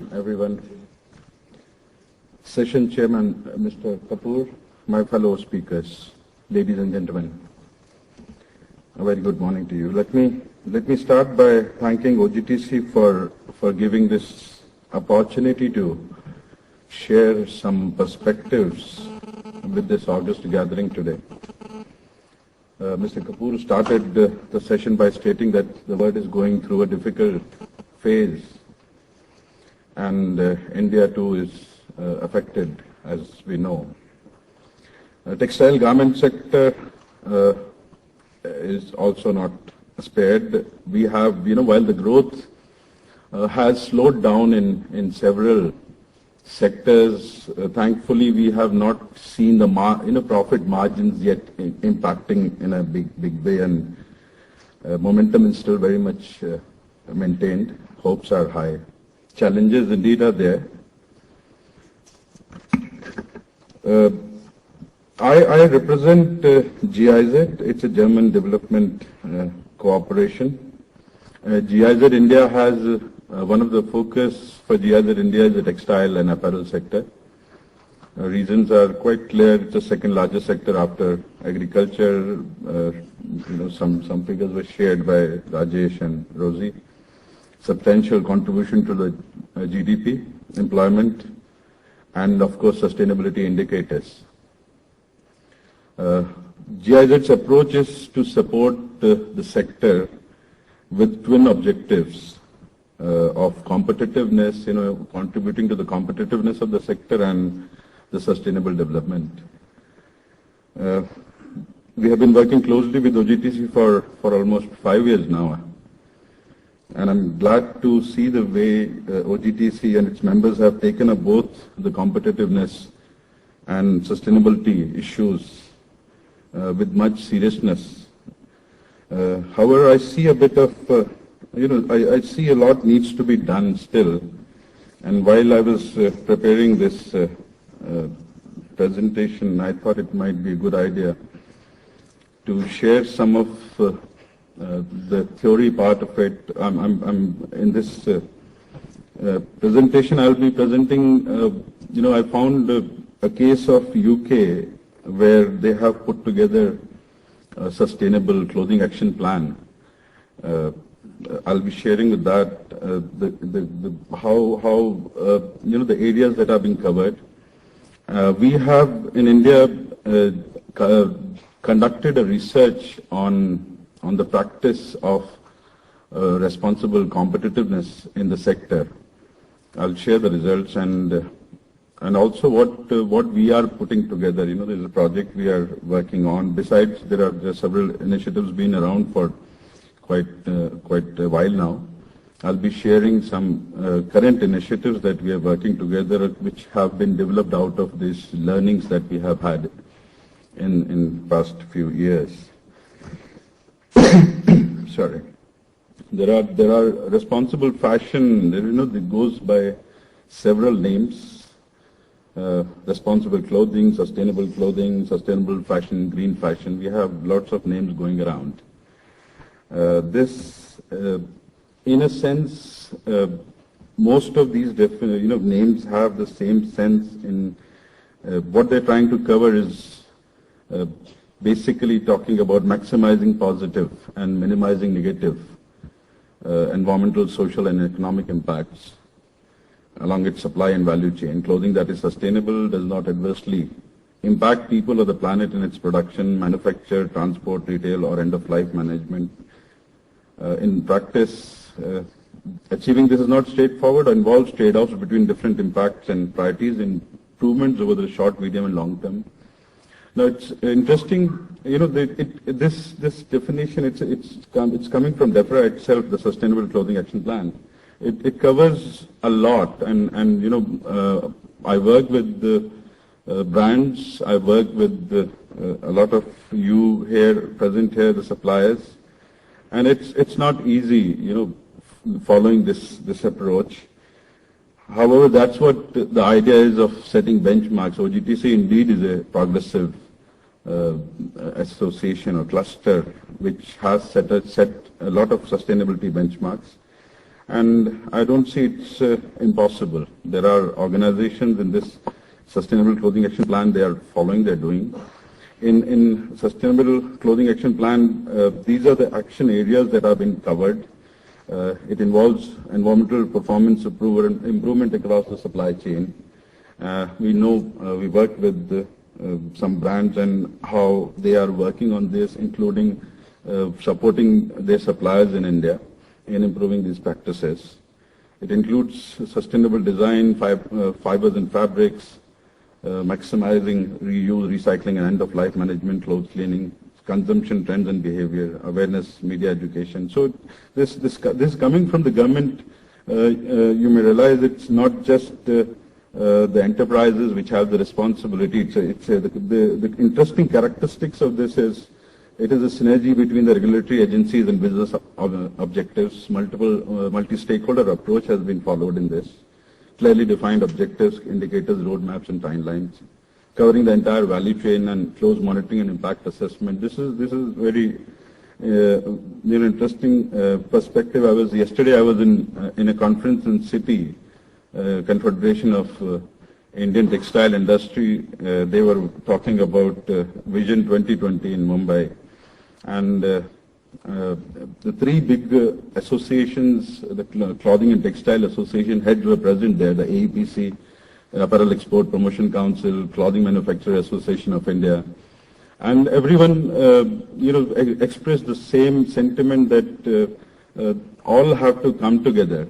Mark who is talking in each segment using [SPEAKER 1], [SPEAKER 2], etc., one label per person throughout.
[SPEAKER 1] everyone. Session Chairman, Mr. Kapoor, my fellow speakers, ladies and gentlemen, a very good morning to you. Let me start by thanking OGTC for giving this opportunity to share some perspectives with this August gathering today. Mr. Kapoor started the session by stating that the world is going through a difficult phase, and India too is affected, as we know. Textile garment sector is also not spared. We have, while the growth has slowed down in several sectors, thankfully we have not seen the profit margins yet impacting in a big way, and momentum is still very much maintained. Hopes are high. Challenges indeed are there. I represent GIZ. It's a German development cooperation. GIZ India has one of the focus for GIZ India is the textile and apparel sector. Reasons are quite clear. It's the second largest sector after agriculture. Some figures were shared by Rajesh and Rosie. Substantial contribution to the GDP, employment, and of course sustainability indicators. GIZ's approach is to support the sector with twin objectives of competitiveness, contributing to the competitiveness of the sector and the sustainable development. We have been working closely with OGTC for almost 5 years now. And I'm glad to see the way OGTC and its members have taken up both the competitiveness and sustainability issues with much seriousness. However, I see a bit of, I see a lot needs to be done still. And while I was preparing this presentation, I thought it might be a good idea to share some of the theory part of it. I'm in this presentation. I'll be presenting. I found a case of UK where they have put together a sustainable clothing action plan. I'll be sharing with that the areas that are being covered. We have in India conducted a research on the practice of responsible competitiveness in the sector. I'll share the results and also what we are putting together. There's a project we are working on. Besides, there are several initiatives been around for quite a while now. I'll be sharing some current initiatives that we are working together, which have been developed out of these learnings that we have had in past few years. Sorry. There are responsible fashion. It goes by several names. Responsible clothing, sustainable fashion, green fashion. We have lots of names going around. In a sense, most of these names have the same sense. In what they're trying to cover is basically talking about maximizing positive and minimizing negative environmental, social, and economic impacts along its supply and value chain. Clothing that is sustainable does not adversely impact people or the planet in its production, manufacture, transport, retail, or end-of-life management. In practice, achieving this is not straightforward or involves trade-offs between different impacts and priorities, improvements over the short, medium, and long term. Now it's interesting, this definition, it's coming from DEFRA itself, the Sustainable Clothing Action Plan. It covers a lot, and I work with the brands, I work with a lot of you present here, the suppliers, and it's not easy, following this approach. However, that's what the idea is of setting benchmarks. OGTC indeed is a progressive association or cluster which has set a lot of sustainability benchmarks. and I don't see it's impossible. There are organizations in this Sustainable Clothing Action Plan, they are following, they're doing. In Sustainable Clothing Action Plan, these are the action areas that have been covered. It involves environmental performance improvement across the supply chain. We know we work with some brands and how they are working on this, including supporting their suppliers in India in improving these practices. It includes sustainable design, fibers and fabrics, maximizing reuse, recycling and end-of-life management, clothes cleaning, consumption trends and behavior, awareness, media education. So this coming from the government, you may realize it's not just the enterprises which have the responsibility. The interesting characteristics of this is it is a synergy between the regulatory agencies and business objectives. Multi-stakeholder approach has been followed in this. Clearly defined objectives, indicators, roadmaps, and timelines, covering the entire value chain and close monitoring and impact assessment. This is very interesting perspective. Yesterday I was in a conference in Citi, Confederation of Indian Textile Industry. They were talking about Vision 2020 in Mumbai, and the three big associations, the Clothing and Textile Association heads were present there, the AEPC, Apparel Export Promotion Council, Clothing Manufacturer Association of India, and everyone expressed the same sentiment that all have to come together.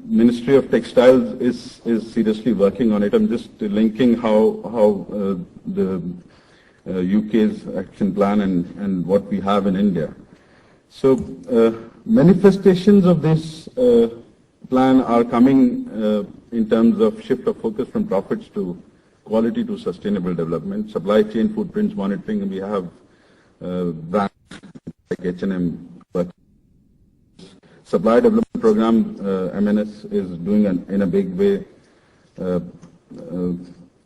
[SPEAKER 1] Ministry of Textiles is seriously working on it. I'm just linking how the UK's action plan and what we have in India. So manifestations of this plan are coming in terms of shift of focus from profits to quality to sustainable development, supply chain footprints monitoring, and we have brands like H&M. Supply Development Program, MNS, is doing in a big way.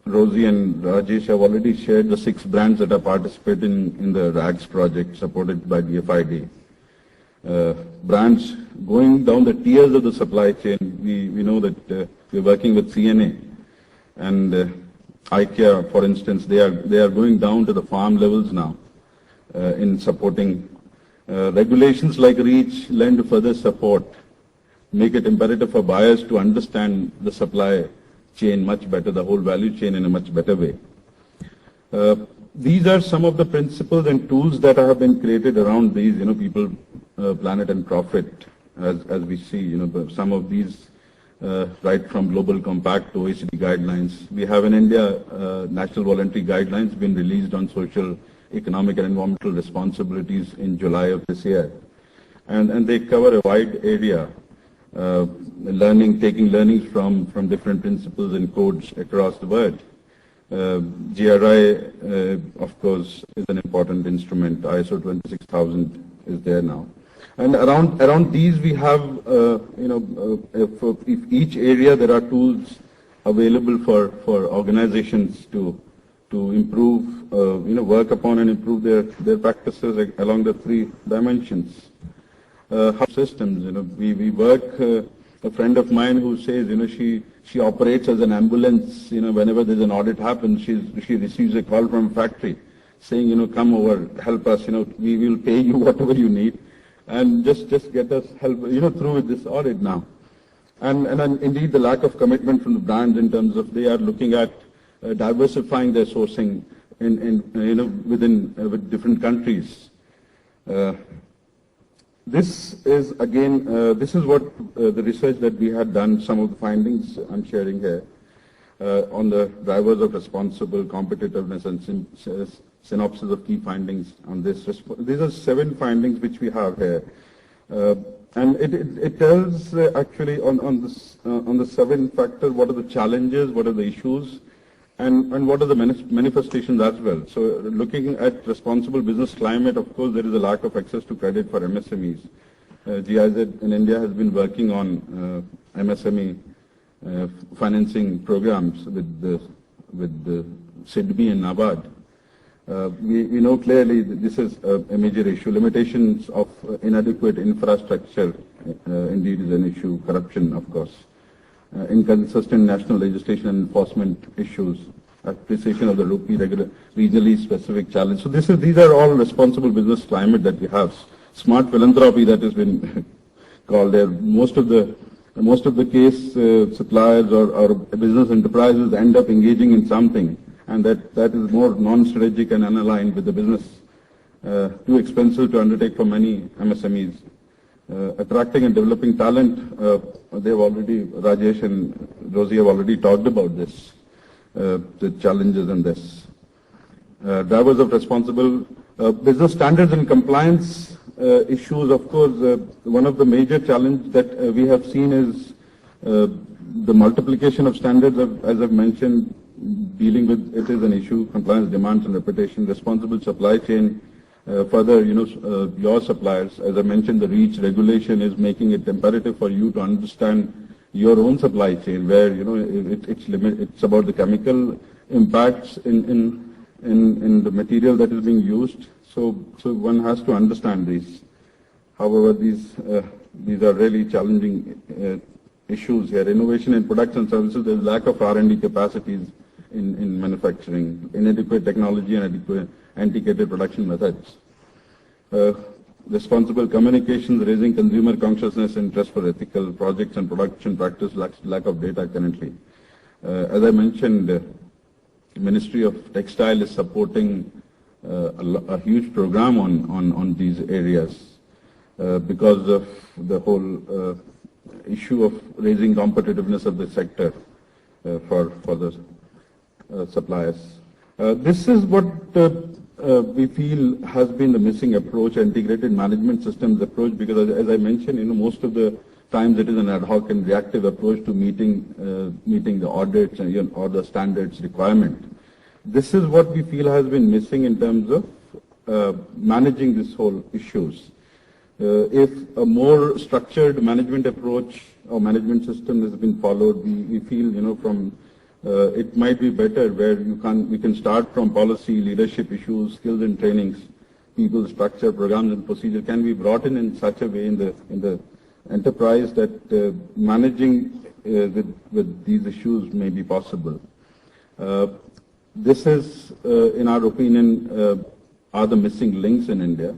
[SPEAKER 1] Rosie and Rajesh have already shared the 6 brands that are participating in the RAGS project supported by DFID. Brands going down the tiers of the supply chain. We know that we're working with CNA and IKEA, for instance. They are going down to the farm levels now in supporting. Regulations like REACH lend further support, make it imperative for buyers to understand the supply chain much better, the whole value chain in a much better way. These are some of the principles and tools that have been created around these, people, planet and profit, as we see, some of these right from Global Compact to OECD guidelines. We have in India National Voluntary Guidelines been released on social, economic and environmental responsibilities in July of this year. And they cover a wide area, taking learnings from different principles and codes across the world. GRI, of course, is an important instrument. ISO 26000 is there now. And around these we have, for each area there are tools available for organizations to improve, work upon and improve their practices along the 3 dimensions. Hub systems, we work, a friend of mine who says, she operates as an ambulance, whenever there's an audit happens, she receives a call from a factory saying, come over, help us, we will pay you whatever you need, and just get us help, through with this audit now. And indeed the lack of commitment from the brands in terms of they are looking at diversifying their sourcing with different countries. This is again, this is what the research that we had done, some of the findings I'm sharing here on the drivers of responsible competitiveness and synopsis of key findings on this. These are 7 findings which we have here. And it tells actually on the 7 factors what are the challenges, what are the issues, and what are the manifestations as well. So looking at responsible business climate, of course, there is a lack of access to credit for MSMEs. GIZ in India has been working on MSME financing programs with the SIDBI and NABARD. We know clearly that this is a major issue. Limitations of inadequate infrastructure indeed is an issue. Corruption, of course. Inconsistent national legislation and enforcement issues. Appreciation of the rupee regionally specific challenge. So these are all responsible business climate that we have. Smart philanthropy that has been called there. Most of the case suppliers or business enterprises end up engaging in something, and that is more non-strategic and unaligned with the business. Too expensive to undertake for many MSMEs. Attracting and developing talent, Rajesh and Rosie have already talked about this, the challenges in this. Drivers of responsible business standards and compliance issues, of course, one of the major challenges that we have seen is the multiplication of standards, as I've mentioned, dealing with it is an issue, compliance demands and reputation, responsible supply chain. Further, your suppliers, as I mentioned, the REACH regulation is making it imperative for you to understand your own supply chain, where it's about the chemical impacts in the material that is being used. So one has to understand these. However, these are really challenging issues here. Innovation in products and services, there's lack of R&D capacities in manufacturing, inadequate technology and antiquated production methods. Responsible communications, raising consumer consciousness, interest for ethical projects and production practice, lack of data currently. As I mentioned, the Ministry of Textile is supporting a huge program on these areas because of the whole issue of raising competitiveness of the sector for the suppliers. This is what we feel has been the missing approach, integrated management systems approach, because as I mentioned, most of the times it is an ad hoc and reactive approach to meeting the audits and or the standards requirement. This is what we feel has been missing in terms of managing this whole issues. If a more structured management approach or management system has been followed, we feel from it might be better where we can start from policy, leadership issues, skills and trainings, people, structure, programs and procedure can be brought in such a way in the enterprise that managing with these issues may be possible. This is, in our opinion, are the missing links in India.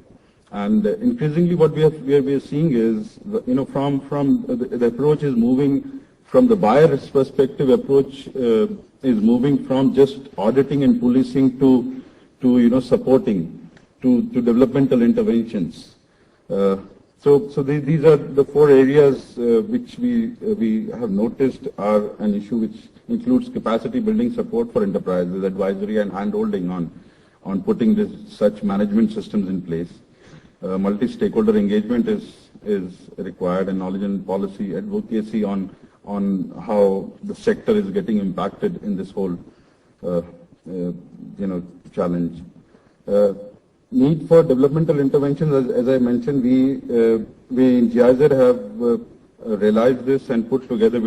[SPEAKER 1] And increasingly what we are seeing is, from the approach is moving from the buyer's perspective, approach is moving from just auditing and policing to supporting, to developmental interventions. So these are the 4 areas which we have noticed are an issue, which includes capacity building support for enterprises, advisory and hand-holding on putting such management systems in place. Multi-stakeholder engagement is required, and knowledge and policy advocacy on how the sector is getting impacted in this whole challenge. Need for developmental interventions, as I mentioned, we in GIZ have realized this and we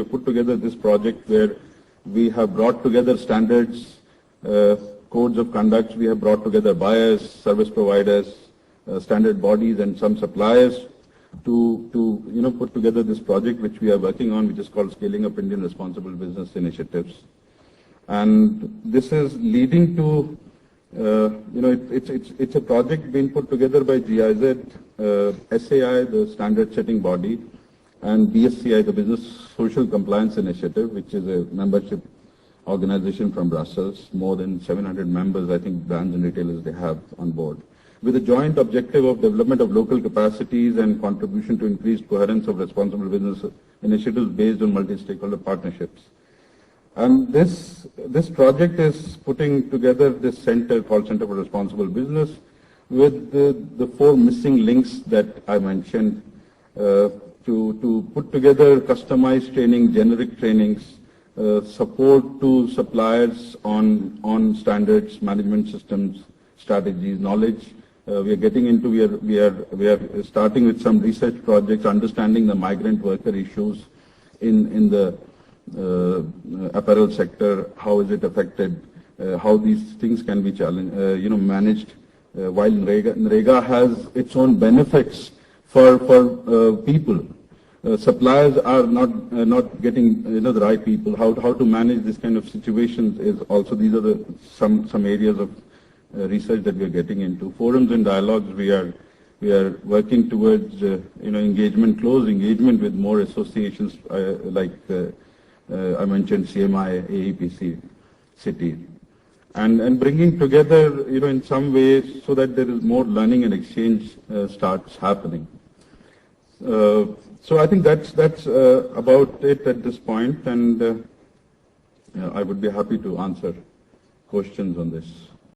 [SPEAKER 1] put together this project where we have brought together standards, codes of conduct, we have brought together buyers, service providers, standard bodies and some suppliers to put together this project which we are working on, which is called Scaling Up Indian Responsible Business Initiatives. And this is leading to, it's a project being put together by GIZ, SAI, the standard setting body, and BSCI, the Business Social Compliance Initiative, which is a membership organization from Brussels. More than 700 members, I think, brands and retailers they have on board, with a joint objective of development of local capacities and contribution to increased coherence of responsible business initiatives based on multi-stakeholder partnerships. And this project is putting together this center called Center for Responsible Business with the 4 missing links that I mentioned, to put together customized training, generic trainings, support to suppliers on standards, management systems, strategies, knowledge. We are getting into, we are starting with some research projects, understanding the migrant worker issues in the apparel sector, how is it affected, how these things can be managed, while NREGA has its own benefits for people. suppliers are not getting the right people. How to manage this kind of situations is also, these are some areas of research that we are getting into. Forums and dialogues, we are working towards close engagement with more associations like I mentioned CMI, AEPC, City, and bringing together in some ways so that there is more learning and exchange starts happening. So I think that's about it at this point, and I would be happy to answer questions on this.